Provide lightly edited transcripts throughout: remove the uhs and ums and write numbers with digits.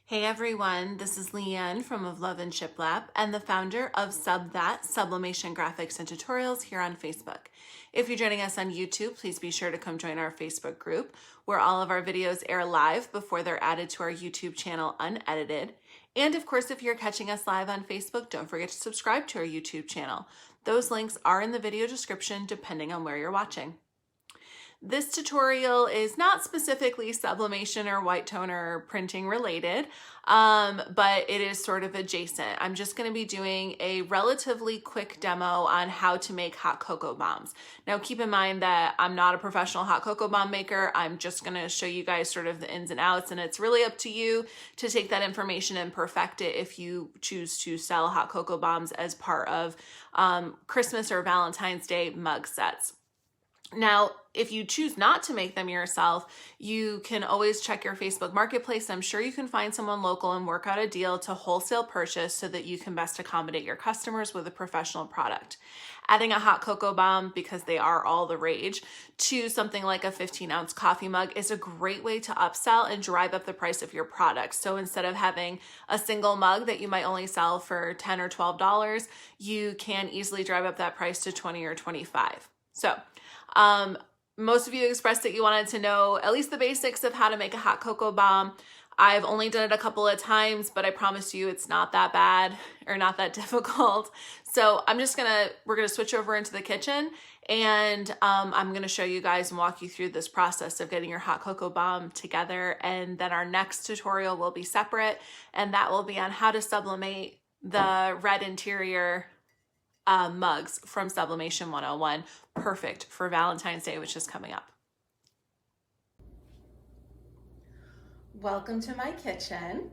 Hey everyone, this is Leanne from Of Love and Shiplap and the founder of That Sublimation Graphics and Tutorials here on Facebook. If you're joining us on YouTube, please be sure to come join our Facebook group where all of our videos air live before they're added to our YouTube channel unedited. And of course, if you're catching us live on Facebook, don't forget to subscribe to our YouTube channel. Those links are in the video description depending on where you're watching. This tutorial is not specifically sublimation or white toner or printing related, but it is sort of adjacent. I'm just going to be doing a relatively quick demo on how to make hot cocoa bombs. Now keep in mind that I'm not a professional hot cocoa bomb maker. I'm just going to show you guys sort of the ins and outs, and it's really up to you to take that information and perfect it if you choose to sell hot cocoa bombs as part of Christmas or Valentine's Day mug sets. Now, if you choose not to make them yourself, you can always check your Facebook Marketplace. I'm sure you can find someone local and work out a deal to wholesale purchase so that you can best accommodate your customers with a professional product. Adding a hot cocoa bomb, because they are all the rage, to something like a 15-ounce coffee mug is a great way to upsell and drive up the price of your product. So instead of having a single mug that you might only sell for $10 or $12, you can easily drive up that price to $20 or $25. So, most of you expressed that you wanted to know at least the basics of how to make a hot cocoa bomb. I've only done it a couple of times, but I promise you it's not that bad or not that difficult. So we're gonna switch over into the kitchen, and I'm gonna show you guys and walk you through this process of getting your hot cocoa bomb together. And then our next tutorial will be separate, and that will be on how to sublimate the red interior mugs from Sublimation 101, perfect for Valentine's Day, which is coming up. Welcome to my kitchen.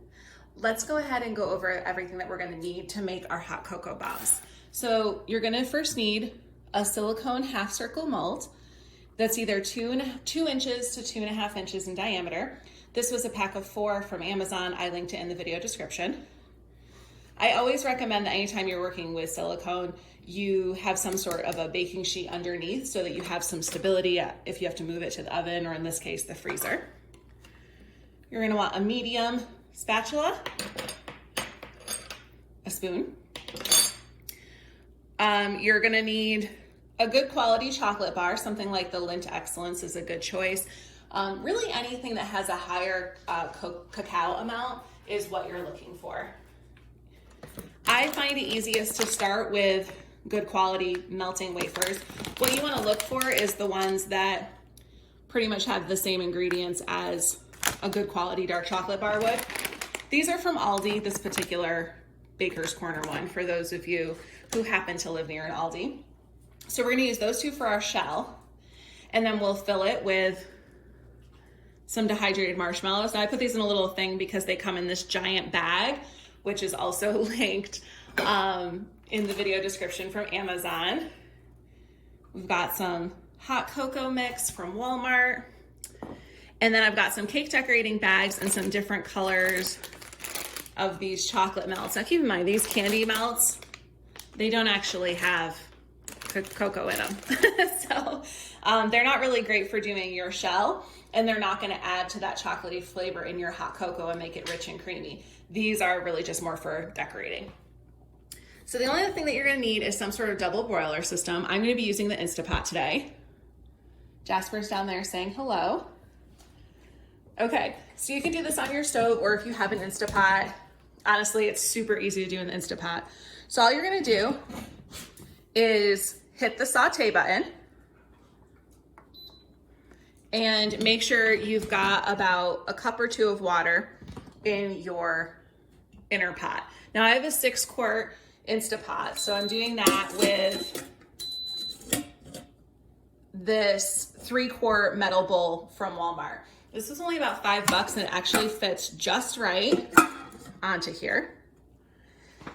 Let's go ahead and go over everything that we're going to need to make our hot cocoa bombs. So you're going to first need a silicone half circle mold that's either 2 inches to 2.5 inches in diameter. This was a pack of 4 from Amazon. I linked it in the video description. I always recommend that anytime you're working with silicone, you have some sort of a baking sheet underneath so that you have some stability if you have to move it to the oven, or in this case, the freezer. You're gonna want a medium spatula, a spoon. You're gonna need a good quality chocolate bar. Something like the Lindt Excellence is a good choice. Really anything that has a higher cacao amount is what you're looking for. I find it easiest to start with good quality melting wafers. What you want to look for is the ones that pretty much have the same ingredients as a good quality dark chocolate bar would. These are from Aldi, this particular Baker's Corner one, for those of you who happen to live near an Aldi. So we're going to use those 2 for our shell, and then we'll fill it with some dehydrated marshmallows. Now I put these in a little thing because they come in this giant bag, which is also linked in the video description from Amazon. We've got some hot cocoa mix from Walmart. And then I've got some cake decorating bags and some different colors of these chocolate melts. Now keep in mind, these candy melts, they don't actually have cocoa in them. So they're not really great for doing your shell, and they're not gonna add to that chocolatey flavor in your hot cocoa and make it rich and creamy. These are really just more for decorating. So the only other thing that you're gonna need is some sort of double boiler system. I'm gonna be using the Instapot today. Jasper's down there saying hello. Okay, so you can do this on your stove, or if you have an Instapot, honestly, it's super easy to do in the Instapot. So all you're gonna do is hit the saute button and make sure you've got about a cup or 2 of water in your inner pot. Now I have a 6-quart Instapot, so I'm doing that with this 3-quart metal bowl from Walmart. This was only about $5 and it actually fits just right onto here.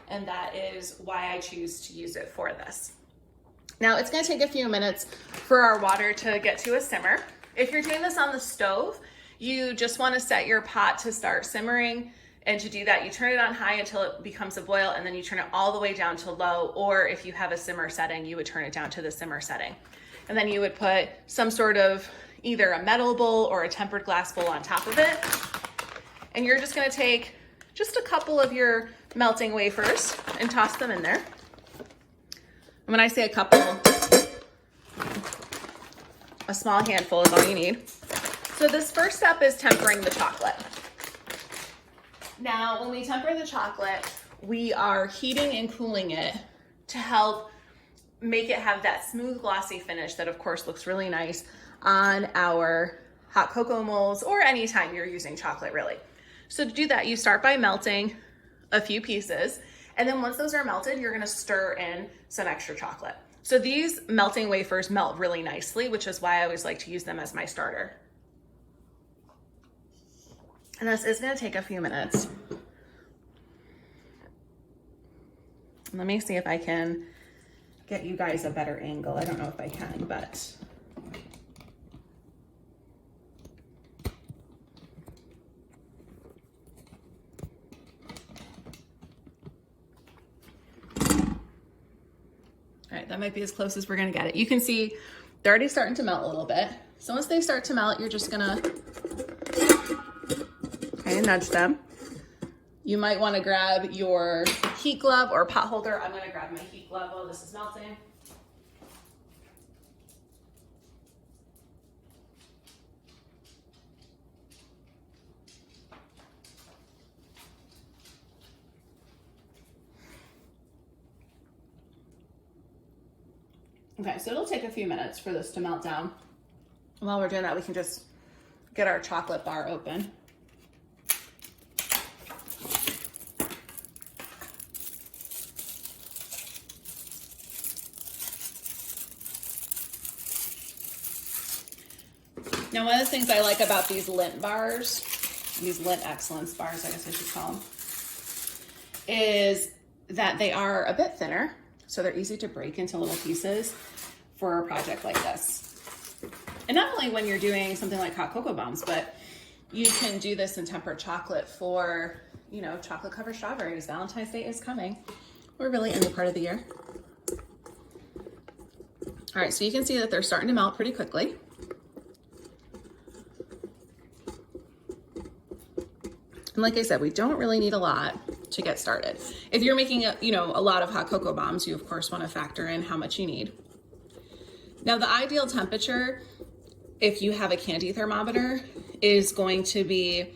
And that is why I choose to use it for this. Now it's gonna take a few minutes for our water to get to a simmer. If you're doing this on the stove, you just wanna set your pot to start simmering. And to do that, you turn it on high until it becomes a boil, and then you turn it all the way down to low, or if you have a simmer setting, you would turn it down to the simmer setting. And then you would put some sort of either a metal bowl or a tempered glass bowl on top of it. And you're just gonna take just a couple of your melting wafers and toss them in there. And when I say a couple, a small handful is all you need. So this first step is tempering the chocolate. Now, when we temper the chocolate, we are heating and cooling it to help make it have that smooth, glossy finish that, of course, looks really nice on our hot cocoa molds or anytime you're using chocolate, really. So to do that, you start by melting a few pieces, and then once those are melted, you're gonna stir in some extra chocolate. So these melting wafers melt really nicely, which is why I always like to use them as my starter. And this is gonna take a few minutes. Let me see if I can get you guys a better angle. I don't know if I can, but. All right, that might be as close as we're gonna get it. You can see they're already starting to melt a little bit. So once they start to melt, you're just gonna kind of nudge them. You might wanna grab your heat glove or pot holder. I'm gonna grab my heat glove while this is melting. Okay, so it'll take a few minutes for this to melt down. While we're doing that, we can just get our chocolate bar open. Now, one of the things I like about these Lindt bars, these Lindt Excellence bars, I guess I should call them, is that they are a bit thinner, so they're easy to break into little pieces for a project like this. And not only when you're doing something like hot cocoa bombs, but you can do this in tempered chocolate for, you know, chocolate covered strawberries. Valentine's Day is coming. We're really in the part of the year. All right, so you can see that they're starting to melt pretty quickly. And like I said, we don't really need a lot to get started. If you're making a lot of hot cocoa bombs, you of course want to factor in how much you need. Now, the ideal temperature, if you have a candy thermometer, is going to be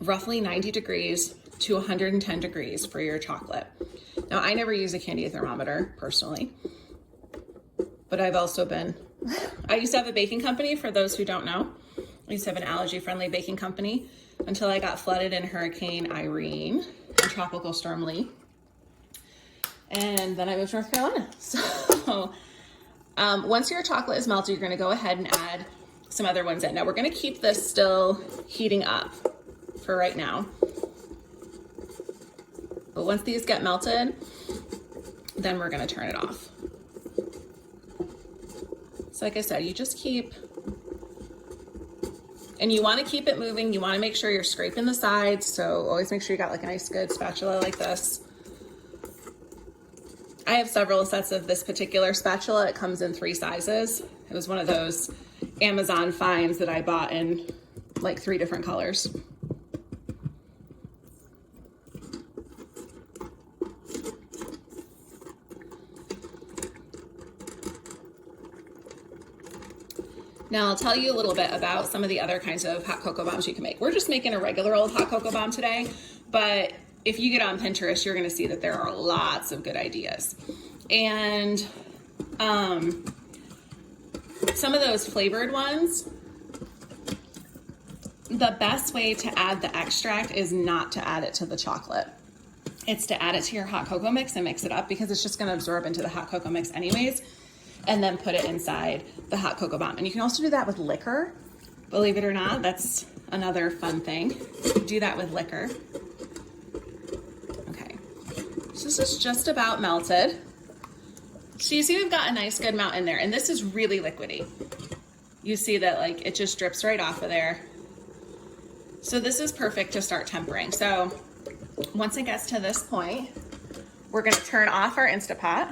roughly 90 degrees to 110 degrees for your chocolate. Now, I never use a candy thermometer personally, but I used to have a baking company, for those who don't know. I used to have an allergy-friendly baking company until I got flooded in Hurricane Irene and Tropical Storm Lee. And then I moved to North Carolina. So once your chocolate is melted, you're gonna go ahead and add some other ones in. Now we're gonna keep this still heating up for right now. But once these get melted, then we're gonna turn it off. So like I said, you just keep, and you want to keep it moving. You want to make sure you're scraping the sides. So always make sure you got like a nice good spatula like this. I have several sets of this particular spatula. It comes in 3 sizes. It was one of those Amazon finds that I bought in like 3 different colors. Now I'll tell you a little bit about some of the other kinds of hot cocoa bombs you can make. We're just making a regular old hot cocoa bomb today, but if you get on Pinterest, you're gonna see that there are lots of good ideas. And some of those flavored ones, the best way to add the extract is not to add it to the chocolate. It's to add it to your hot cocoa mix and mix it up, because it's just gonna absorb into the hot cocoa mix anyways, and then put it inside the hot cocoa bomb. And you can also do that with liquor. Believe it or not, that's another fun thing. Do that with liquor. Okay, so this is just about melted. So you see we've got a nice good amount in there, and this is really liquidy. You see that like it just drips right off of there. So this is perfect to start tempering. So once it gets to this point, we're gonna turn off our Instapot.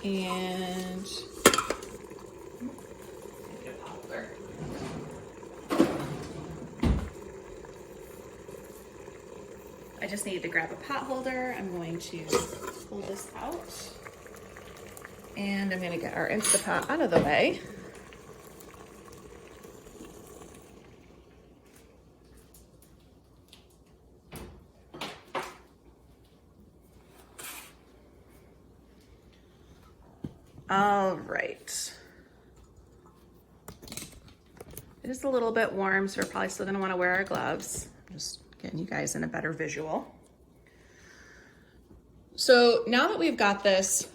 And just need to grab a pot holder. I'm going to pull this out. And I'm going to get our Instapot out of the way. All right. It is a little bit warm, so we're probably still gonna wanna wear our gloves. Just getting you guys in a better visual. So now that we've got this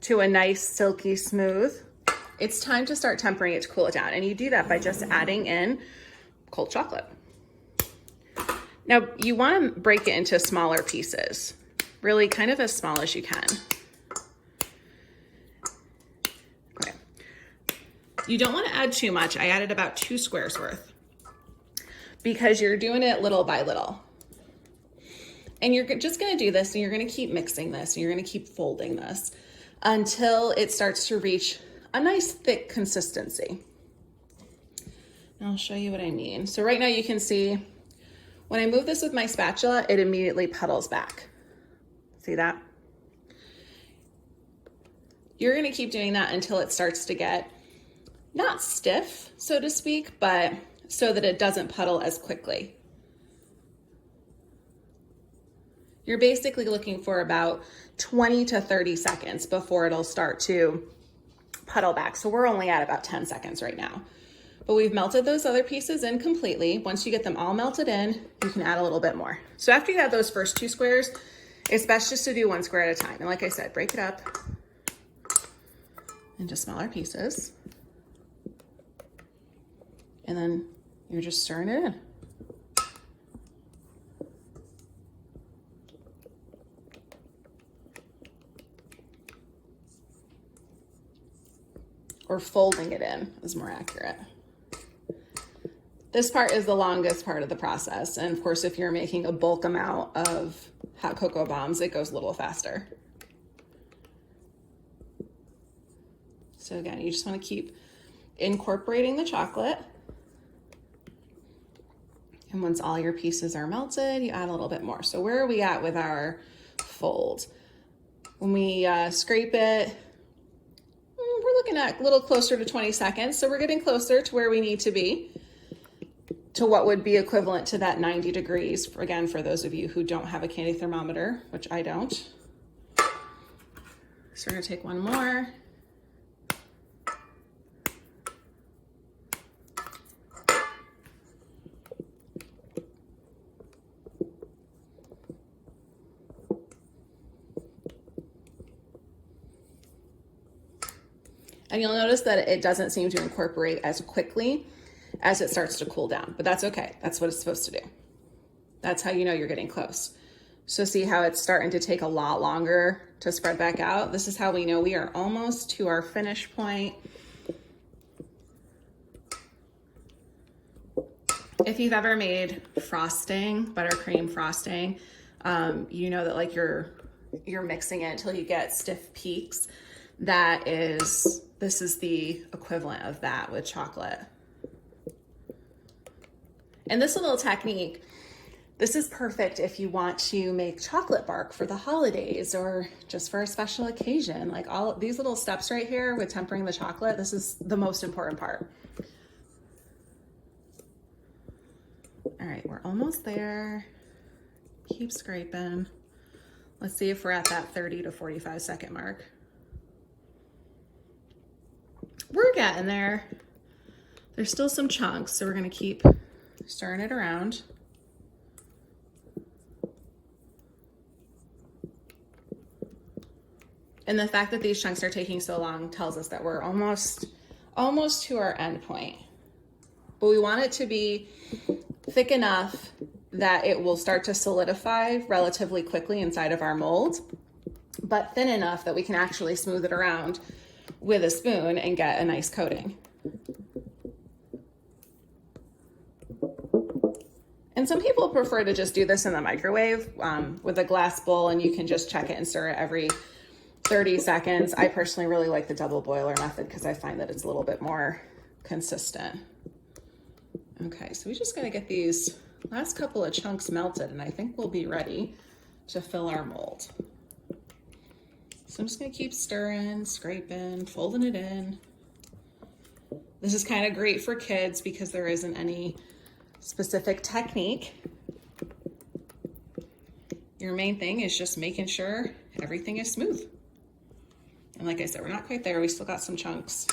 to a nice silky smooth, it's time to start tempering it to cool it down. And you do that by just adding in cold chocolate. Now you wanna break it into smaller pieces, really kind of as small as you can. You don't want to add too much. I added about 2 squares worth because you're doing it little by little. And you're just going to do this and you're going to keep mixing this and you're going to keep folding this until it starts to reach a nice thick consistency. And I'll show you what I mean. So right now you can see when I move this with my spatula, it immediately puddles back. See that? You're going to keep doing that until it starts to get not stiff, so to speak, but so that it doesn't puddle as quickly. You're basically looking for about 20 to 30 seconds before it'll start to puddle back. So we're only at about 10 seconds right now. But we've melted those other pieces in completely. Once you get them all melted in, you can add a little bit more. So after you add those first 2 squares, it's best just to do 1 square at a time. And like I said, break it up into smaller pieces. And then you're just stirring it in. Or folding it in is more accurate. This part is the longest part of the process. And of course, if you're making a bulk amount of hot cocoa bombs, it goes a little faster. So again, you just want to keep incorporating the chocolate. And once all your pieces are melted, you add a little bit more. So where are we at with our fold? When we scrape it, we're looking at a little closer to 20 seconds. So we're getting closer to where we need to be, to what would be equivalent to that 90 degrees. Again, for those of you who don't have a candy thermometer, which I don't. So we're gonna take one more. And you'll notice that it doesn't seem to incorporate as quickly as it starts to cool down, but that's okay. That's what it's supposed to do. That's how you know you're getting close. So see how it's starting to take a lot longer to spread back out? This is how we know we are almost to our finish point. If you've ever made frosting, buttercream frosting, you know that like you're mixing it until you get stiff peaks. This is the equivalent of that with chocolate. And this little technique, this is perfect if you want to make chocolate bark for the holidays or just for a special occasion. Like all these little steps right here with tempering the chocolate, this is the most important part. All right, we're almost there. Keep scraping. Let's see if we're at that 30 to 45 second mark. We're getting there. There's still some chunks, so we're gonna keep stirring it around. And the fact that these chunks are taking so long tells us that we're almost to our end point. But we want it to be thick enough that it will start to solidify relatively quickly inside of our mold, but thin enough that we can actually smooth it around with a spoon and get a nice coating. And some people prefer to just do this in the microwave with a glass bowl, and you can just check it and stir it every 30 seconds. I personally really like the double boiler method because I find that it's a little bit more consistent. Okay, so we're just gonna get these Last couple of chunks melted, and I think we'll be ready to fill our mold. So I'm just gonna keep stirring, scraping, folding it in. This is kind of great for kids because there isn't any specific technique. Your main thing is just making sure everything is smooth. And like I said, we're not quite there. We still got some chunks.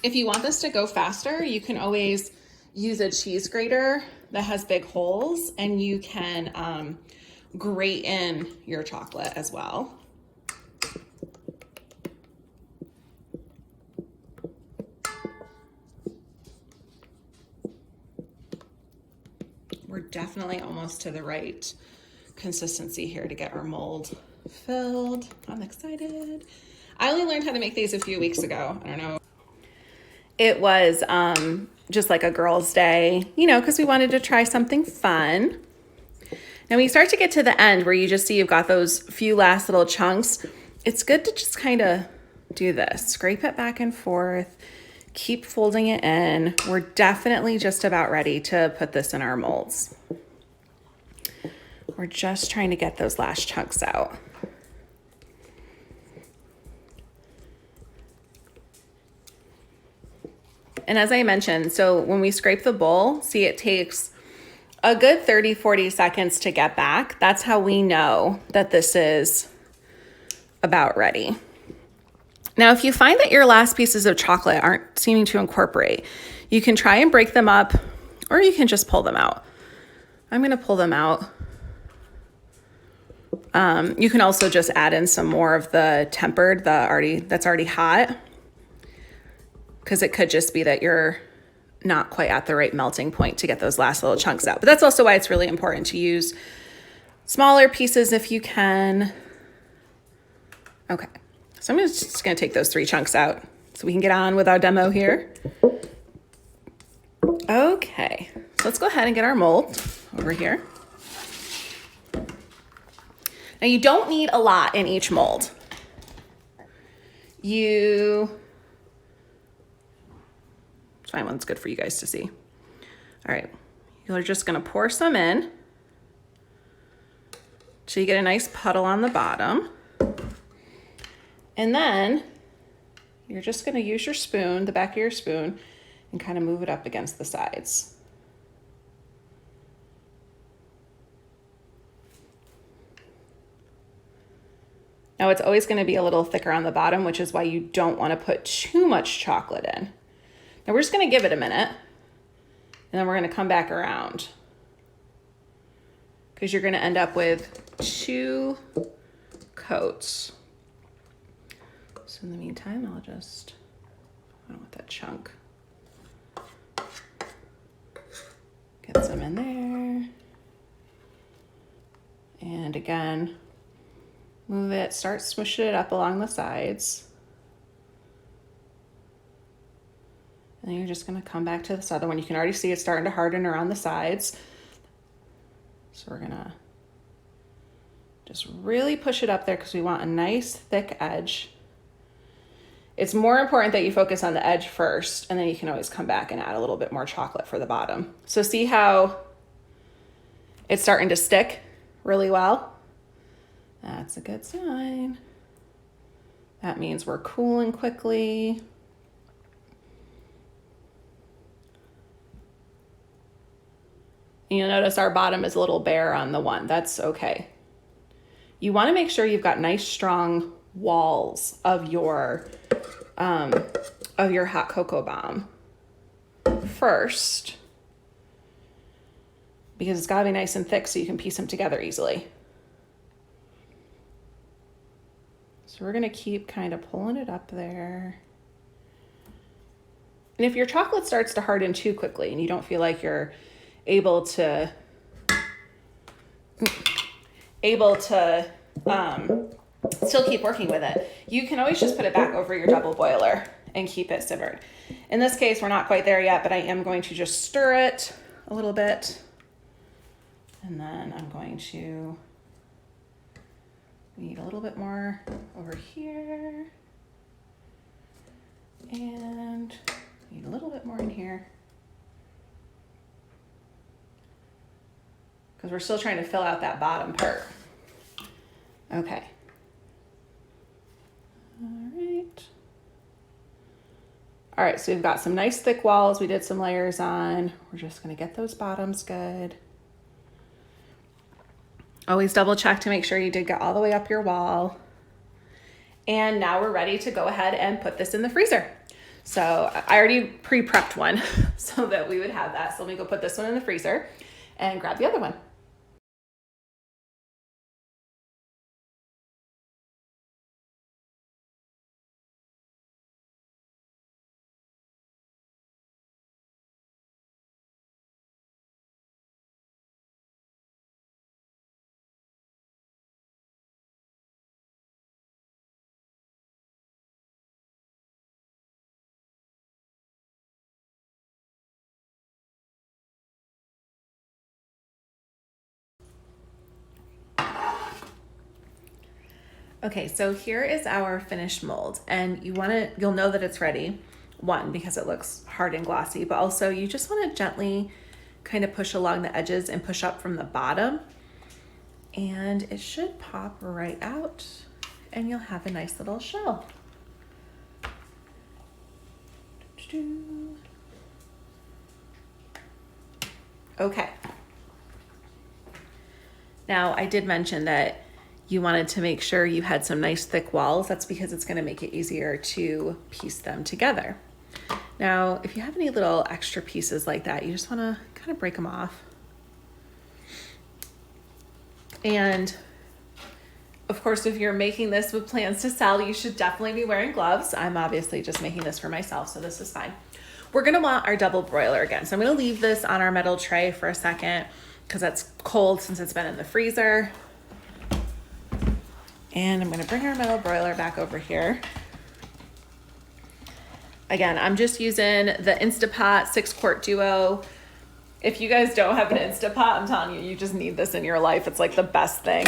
If you want this to go faster, you can always use a cheese grater that has big holes, and you can grate in your chocolate as well. We're definitely almost to the right consistency here to get our mold filled. I'm excited. I only learned how to make these a few weeks ago. I don't know. It was just like a girls' day, you know, because we wanted to try something fun. Now when you start to get to the end where you just see you've got those few last little chunks, it's good to just kind of do this. Scrape it back and forth. Keep folding it in. We're definitely just about ready to put this in our molds. We're just trying to get those last chunks out. And as I mentioned, so when we scrape the bowl, see it takes a good 30-40 seconds to get back. That's how we know that this is about ready. Now, if you find that your last pieces of chocolate aren't seeming to incorporate, you can try and break them up, or you can just pull them out. I'm gonna pull them out. You can also just add in some more of the tempered, that's already hot, because it could just be that you're not quite at the right melting point to get those last little chunks out. But that's also why it's really important to use smaller pieces if you can. Okay, so I'm just gonna take those 3 chunks out so we can get on with our demo here. Okay, so let's go ahead and get our mold over here. Now you don't need a lot in each mold. Find one that's good for you guys to see. All right, you're just gonna pour some in so you get a nice puddle on the bottom. And then you're just gonna use your spoon, the back of your spoon, and kind of move it up against the sides. Now it's always gonna be a little thicker on the bottom, which is why you don't wanna put too much chocolate in. Now we're just gonna give it a minute, and then we're gonna come back around, because you're gonna end up with 2 coats. So in the meantime, I don't want that chunk. Get some in there. And again, move it, start smushing it up along the sides. And then you're just gonna come back to this other one. You can already see it's starting to harden around the sides. So we're gonna just really push it up there because we want a nice thick edge. It's more important that you focus on the edge first, and then you can always come back and add a little bit more chocolate for the bottom. So see how it's starting to stick really well? That's a good sign. That means we're cooling quickly. You'll notice our bottom is a little bare on the one. That's okay. You want to make sure you've got nice strong walls of your hot cocoa bomb first, because it's got to be nice and thick so you can piece them together easily. So we're going to keep kind of pulling it up there. And if your chocolate starts to harden too quickly and you don't feel like you're able to still keep working with it, you can always just put it back over your double boiler and keep it simmered. In this case, we're not quite there yet, but I am going to just stir it a little bit. And then I'm going to need a little bit more over here. And need a little bit more in here. because we're still trying to fill out that bottom part. Okay. All right, so we've got some nice thick walls. We did some layers on. We're just gonna get those bottoms good. Always double check to make sure you did get all the way up your wall. And now we're ready to go ahead and put this in the freezer. So I already pre-prepped one so that we would have that. So let me go put this one in the freezer and grab the other one. Okay, so here is our finished mold, and you'll know that it's ready. One, because it looks hard and glossy, but also you just want to gently kind of push along the edges and push up from the bottom, and it should pop right out and you'll have a nice little shell. Okay. Now I did mention that you wanted to make sure you had some nice thick walls. That's because it's gonna make it easier to piece them together. Now, if you have any little extra pieces like that, you just wanna kind of break them off. And of course, if you're making this with plans to sell, you should definitely be wearing gloves. I'm obviously just making this for myself, so this is fine. We're gonna want our double broiler again. So I'm gonna leave this on our metal tray for a second because that's cold since it's been in the freezer. And I'm gonna bring our metal broiler back over here. Again, I'm just using the Instapot 6-quart duo. If you guys don't have an Instapot, I'm telling you, you just need this in your life. It's like the best thing.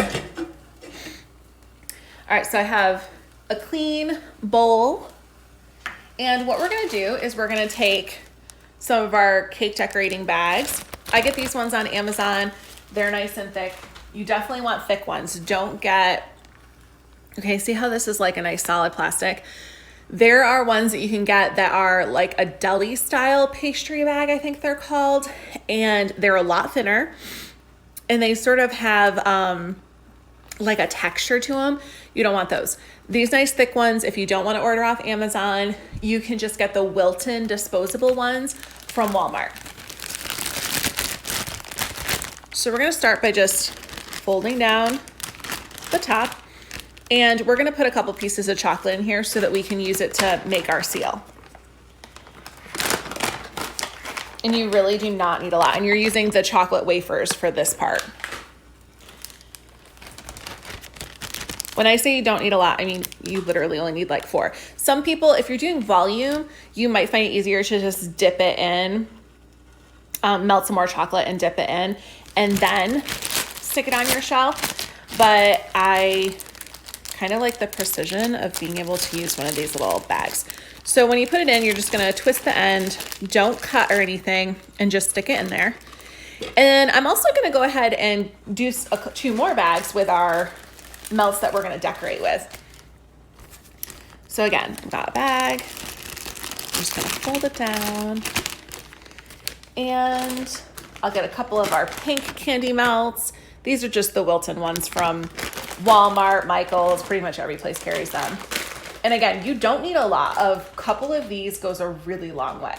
All right, so I have a clean bowl. And what we're gonna do is we're gonna take some of our cake decorating bags. I get these ones on Amazon. They're nice and thick. You definitely want thick ones. Don't get, okay, see how this is like a nice solid plastic? There are ones that you can get that are like a deli style pastry bag, I think they're called. And they're a lot thinner. And they sort of have like a texture to them. You don't want those. These nice thick ones, if you don't want to order off Amazon, you can just get the Wilton disposable ones from Walmart. So we're gonna start by just folding down the top, and we're gonna put a couple pieces of chocolate in here so that we can use it to make our seal. And you really do not need a lot, and you're using the chocolate wafers for this part. When I say you don't need a lot, I mean, you literally only need like 4. Some people, if you're doing volume, you might find it easier to just dip it in, melt some more chocolate and dip it in, and then stick it on your shelf. But I kind of like the precision of being able to use one of these little bags. So when you put it in, you're just gonna twist the end, don't cut or anything, and just stick it in there. And I'm also gonna go ahead and do 2 more bags with our melts that we're gonna decorate with. So again, I've got a bag. I'm just gonna fold it down. And I'll get a couple of our pink candy melts. These are just the Wilton ones from Walmart, Michael's, pretty much every place carries them. And again, you don't need a lot. A couple of these goes a really long way,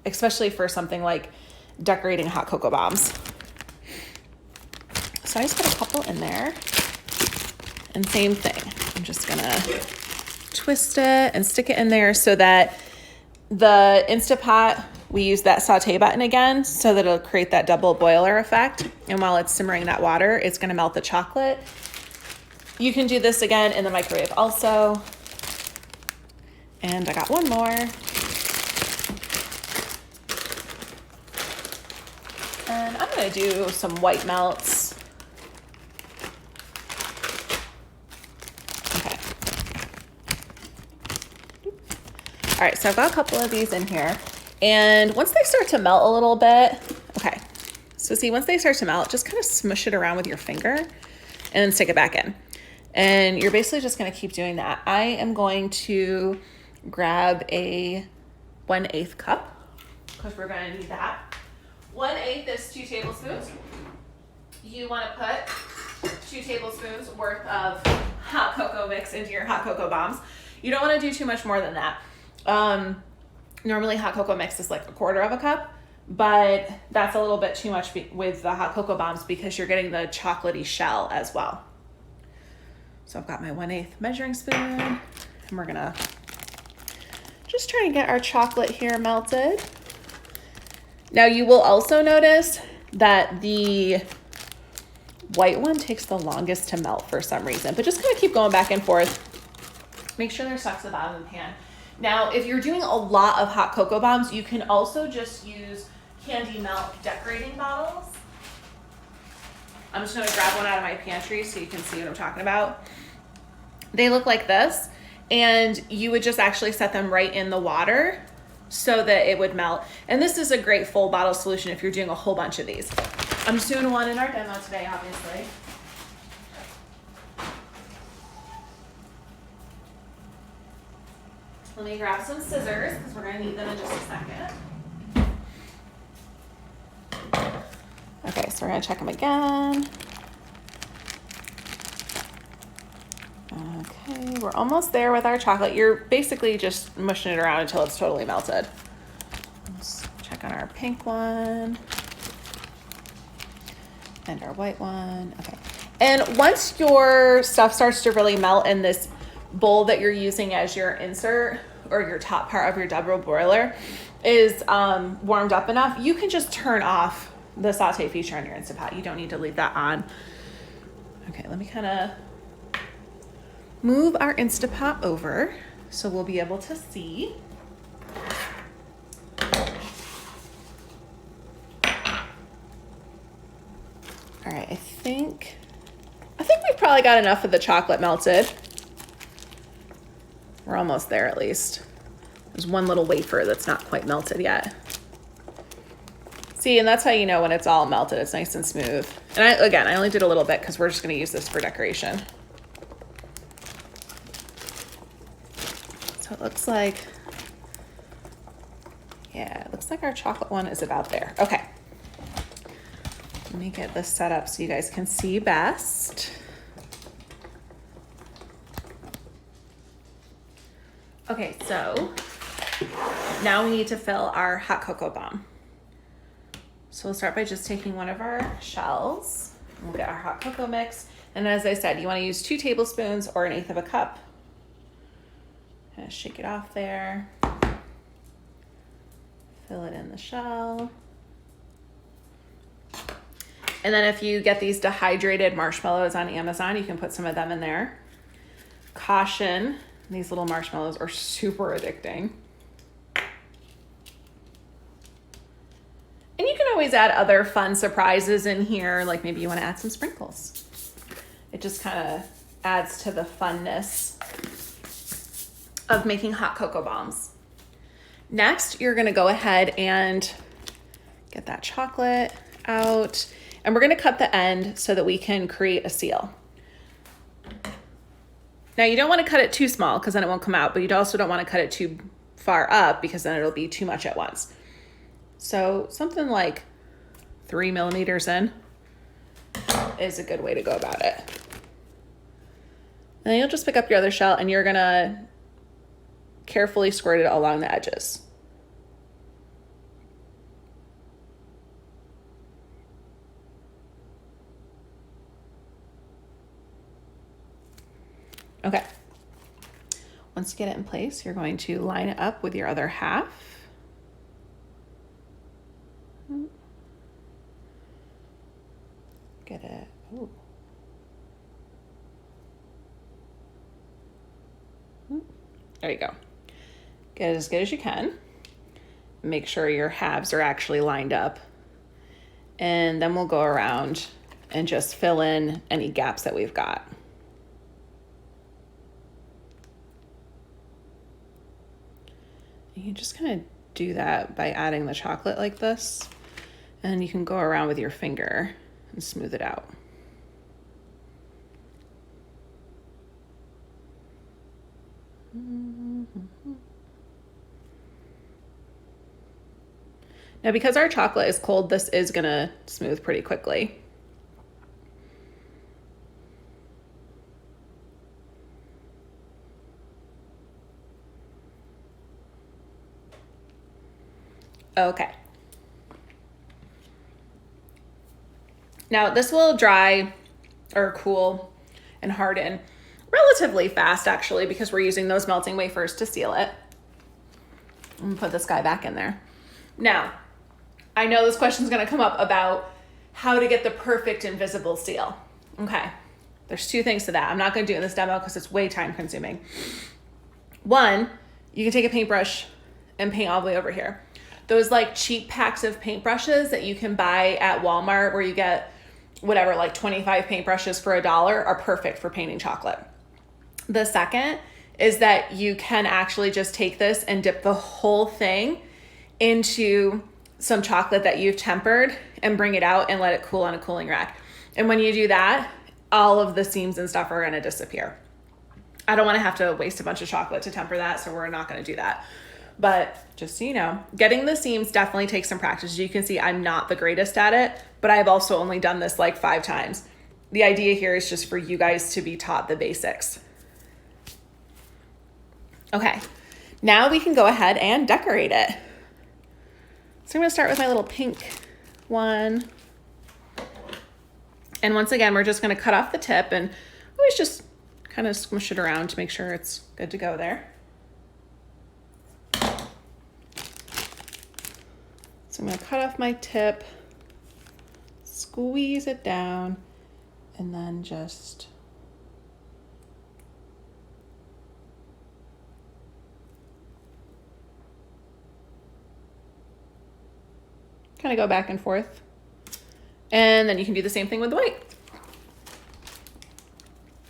especially for something like decorating hot cocoa bombs. So I just put a couple in there. And same thing, I'm just gonna twist it and stick it in there so that the Instapot, we use that saute button again so that it'll create that double boiler effect. And while it's simmering that water, it's gonna melt the chocolate. You can do this again in the microwave also. And I got one more. And I'm gonna do some white melts. Okay. All right, so I've got a couple of these in here. And once they start to melt a little bit, okay, So see, once they start to melt, just kind of smush it around with your finger and then stick it back in. And you're basically just gonna keep doing that. I am going to grab a 1/8 cup because we're gonna need that. 1/8 is 2 tablespoons. You wanna put 2 tablespoons worth of hot cocoa mix into your hot cocoa bombs. You don't wanna do too much more than that. Normally hot cocoa mix is like 1/4 cup, but that's a little bit too much with the hot cocoa bombs because you're getting the chocolatey shell as well. So I've got my 1/8 measuring spoon, and we're gonna just try and get our chocolate here melted. Now you will also notice that the white one takes the longest to melt for some reason, but just kind of keep going back and forth. Make sure they're stuck to the bottom of the pan. Now, if you're doing a lot of hot cocoa bombs, you can also just use candy melt decorating bottles. I'm just gonna grab one out of my pantry so you can see what I'm talking about. They look like this, and you would just actually set them right in the water so that it would melt. And this is a great full bottle solution if you're doing a whole bunch of these. I'm just doing one in our demo today, obviously. Let me grab some scissors because we're gonna need them in just a second. Okay, so we're gonna check them again. Okay, we're almost there with our chocolate. You're basically just mushing it around until it's totally melted. Let's check on our pink one and our white one. Okay, and once your stuff starts to really melt in this bowl that you're using as your insert or your top part of your double boiler is warmed up enough, you can just turn off the saute feature on your Instant Pot. You don't need to leave that on. Okay, let me kind of move our Instant Pot over so we'll be able to see. All right, I think we've probably got enough of the chocolate melted. We're almost there at least. There's one little wafer that's not quite melted yet. See, and that's how you know when it's all melted. It's nice and smooth. And I only did a little bit because we're just gonna use this for decoration. So it looks like, yeah, it looks like our chocolate one is about there. Okay. Let me get this set up so you guys can see best. Okay, so now we need to fill our hot cocoa bomb. So we'll start by just taking one of our shells. We'll get our hot cocoa mix. And as I said, you want to use 2 tablespoons or 1/8 cup. Shake it off there. Fill it in the shell. And then if you get these dehydrated marshmallows on Amazon, you can put some of them in there. Caution, these little marshmallows are super addicting. And you can always add other fun surprises in here, like maybe you want to add some sprinkles. It just kind of adds to the funness of making hot cocoa bombs. Next, you're going to go ahead and get that chocolate out, and we're going to cut the end so that we can create a seal. Now, you don't want to cut it too small because then it won't come out, but you also don't want to cut it too far up because then it'll be too much at once. So something like 3 millimeters in is a good way to go about it. And then you'll just pick up your other shell and you're gonna carefully squirt it along the edges. Okay. Once you get it in place, you're going to line it up with your other half. Get it. Ooh. There you go. Get it as good as you can. Make sure your halves are actually lined up. And then we'll go around and just fill in any gaps that we've got. You just kind of do that by adding the chocolate like this And you can go around with your finger and smooth it out. Now, because our chocolate is cold, this is gonna smooth pretty quickly. Okay. Now, this will dry or cool and harden relatively fast, actually, because we're using those melting wafers to seal it. I'm gonna put this guy back in there. Now, I know this question's gonna come up about how to get the perfect invisible seal. Okay, there's two things to that. I'm not gonna do it in this demo because it's way time consuming. One, you can take a paintbrush and paint all the way over here. Those like cheap packs of paintbrushes that you can buy at Walmart where you get whatever, like 25 paintbrushes for $1 are perfect for painting chocolate. The second is that you can actually just take this and dip the whole thing into some chocolate that you've tempered and bring it out and let it cool on a cooling rack. And when you do that, all of the seams and stuff are gonna disappear. I don't wanna have to waste a bunch of chocolate to temper that, so we're not gonna do that. But just so you know, getting the seams definitely takes some practice. As you can see, I'm not the greatest at it, but I've also only done this like 5 times. The idea here is just for you guys to be taught the basics. Okay, now we can go ahead and decorate it. So I'm gonna start with my little pink one. And once again, we're just gonna cut off the tip and always just kind of smush it around to make sure it's good to go there. So I'm gonna cut off my tip, squeeze it down, and then just kind of go back and forth. And then you can do the same thing with the white.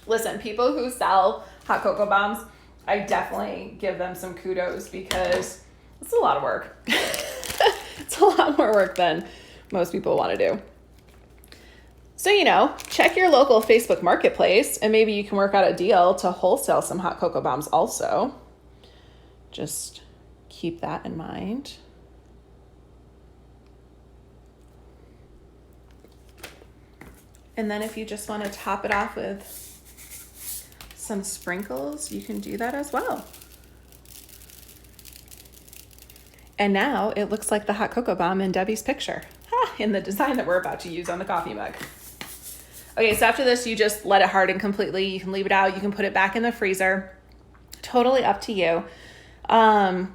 Listen, people who sell hot cocoa bombs, I definitely give them some kudos because it's a lot of work. It's a lot more work than most people want to do. So, you know, check your local Facebook marketplace and maybe you can work out a deal to wholesale some hot cocoa bombs also. Just keep that in mind. And then if you just want to top it off with some sprinkles, you can do that as well. And now it looks like the hot cocoa bomb in Debbie's picture in the design that we're about to use on the coffee mug. Okay, so after this, you just let it harden completely. You can leave it out. You can put it back in the freezer. Totally up to you. And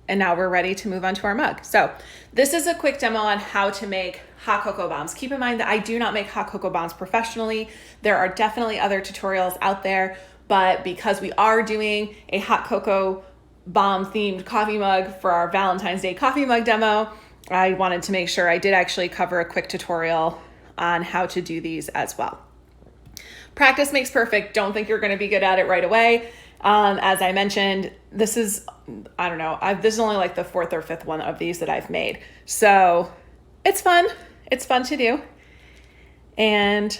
now we're ready to move on to our mug. So this is a quick demo on how to make hot cocoa bombs. Keep in mind that I do not make hot cocoa bombs professionally. There are definitely other tutorials out there, but because we are doing a hot cocoa bomb themed coffee mug for our Valentine's Day coffee mug demo, I wanted to make sure I did actually cover a quick tutorial on how to do these as well. Practice makes perfect. Don't think you're going to be good at it right away. As I mentioned, this is, I don't know, this is only like the 4th or 5th one of these that I've made. So it's fun. It's fun to do. And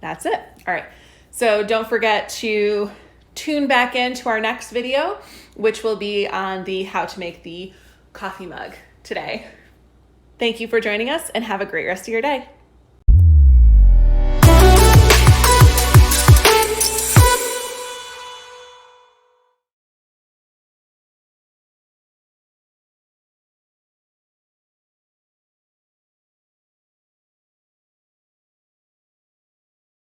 that's it. All right. So don't forget to tune back into our next video, which will be on the how to make the coffee mug today. Thank you for joining us and have a great rest of your day.